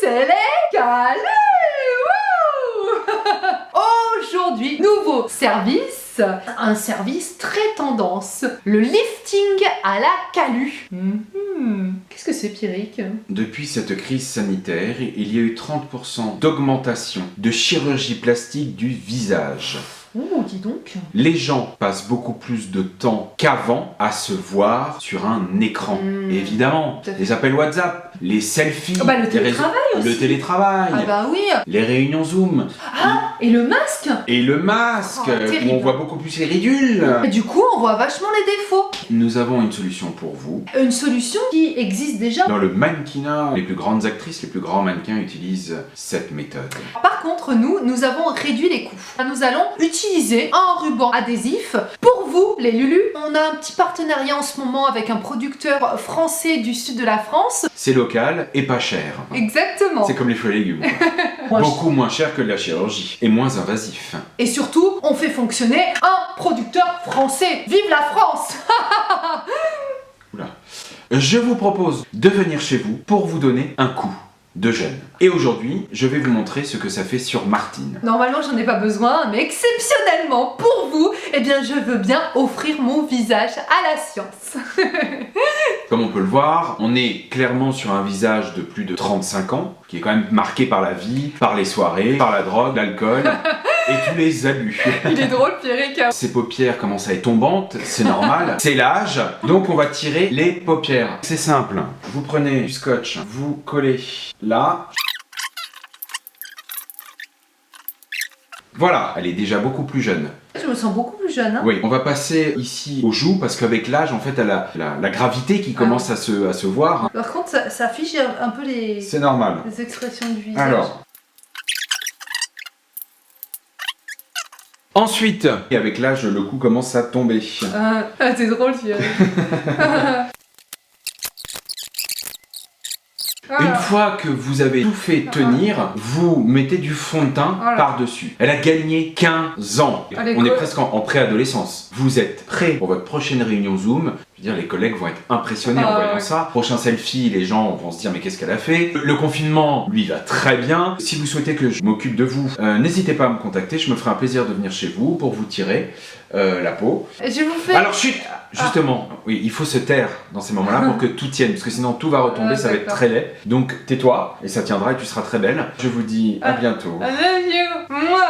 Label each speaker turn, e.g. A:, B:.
A: c'est les calés. Aujourd'hui, nouveau service, un service très tendance, le lifting à la Calu. Qu'est-ce que c'est, Pierrick?
B: Depuis cette crise sanitaire, il y a eu 30% d'augmentation de chirurgie plastique du visage.
A: Oh, dis donc.
B: Les gens passent beaucoup plus de temps qu'avant à se voir sur un écran. Évidemment, les appels WhatsApp, les selfies,
A: le télétravail aussi.
B: le télétravail,
A: Ah bah oui.
B: les réunions Zoom.
A: Ah, et le masque.
B: Et le masque,
A: Oh, terrible.
B: où on voit beaucoup plus les ridules.
A: Et du coup, on voit vachement les défauts.
B: Nous avons une solution pour vous.
A: Une solution qui existe déjà.
B: Dans le mannequinat, les plus grandes actrices, les plus grands mannequins utilisent cette méthode.
A: Par contre, nous avons réduit les coûts. Nous allons utiliser un ruban adhésif pour vous, les Lulus. On a un petit partenariat en ce moment avec un producteur français du sud de la France.
B: C'est local et pas cher.
A: Exactement.
B: C'est comme les fruits et légumes. Beaucoup moins cher que de la chirurgie et moins invasif.
A: Et surtout, on fait fonctionner un producteur français. Vive la France.
B: Oula. Je vous propose de venir chez vous pour vous donner un coup de jeûne. Et aujourd'hui, je vais vous montrer ce que ça fait sur Martine.
A: Normalement, j'en ai pas besoin, mais exceptionnellement pour vous, eh bien, je veux bien offrir mon visage à la science.
B: Comme on peut le voir, on est clairement sur un visage de plus de 35 ans, qui est quand même marqué par la vie, par les soirées, par la drogue, l'alcool et tous les abus.
A: Il est drôle, Pierrick.
B: Ses paupières commencent à être tombantes, c'est normal, c'est l'âge, donc on va tirer les paupières. C'est simple, vous prenez du scotch, vous collez là. Voilà, elle est déjà beaucoup plus jeune.
A: Je me sens beaucoup plus jeune. Hein.
B: Oui, on va passer ici aux joues parce qu'avec l'âge, en fait, elle a la gravité qui commence à se voir.
A: Par contre, ça affiche un peu les
B: C'est normal.
A: expressions du visage.
B: Alors. Ensuite, et avec l'âge, le cou commence à tomber.
A: C'est drôle, Pierrick.
B: Une fois que vous avez tout fait tenir, vous mettez du fond de teint par-dessus. Elle a gagné 15 ans. On est presque en préadolescence. Vous êtes prêts pour votre prochaine réunion Zoom. Je veux dire, les collègues vont être impressionnés en voyant ça. Prochain selfie, les gens vont se dire mais qu'est-ce qu'elle a fait. Le confinement, lui, va très bien. Si vous souhaitez que je m'occupe de vous, n'hésitez pas à me contacter. Je me ferai un plaisir de venir chez vous pour vous tirer la peau.
A: Et je vous fais...
B: Alors chut, justement, oui, il faut se taire dans ces moments-là pour que tout tienne, parce que sinon tout va retomber, ça va être très laid. Donc tais-toi, et ça tiendra et tu seras très belle. Je vous dis à bientôt.
A: I love you. Moi.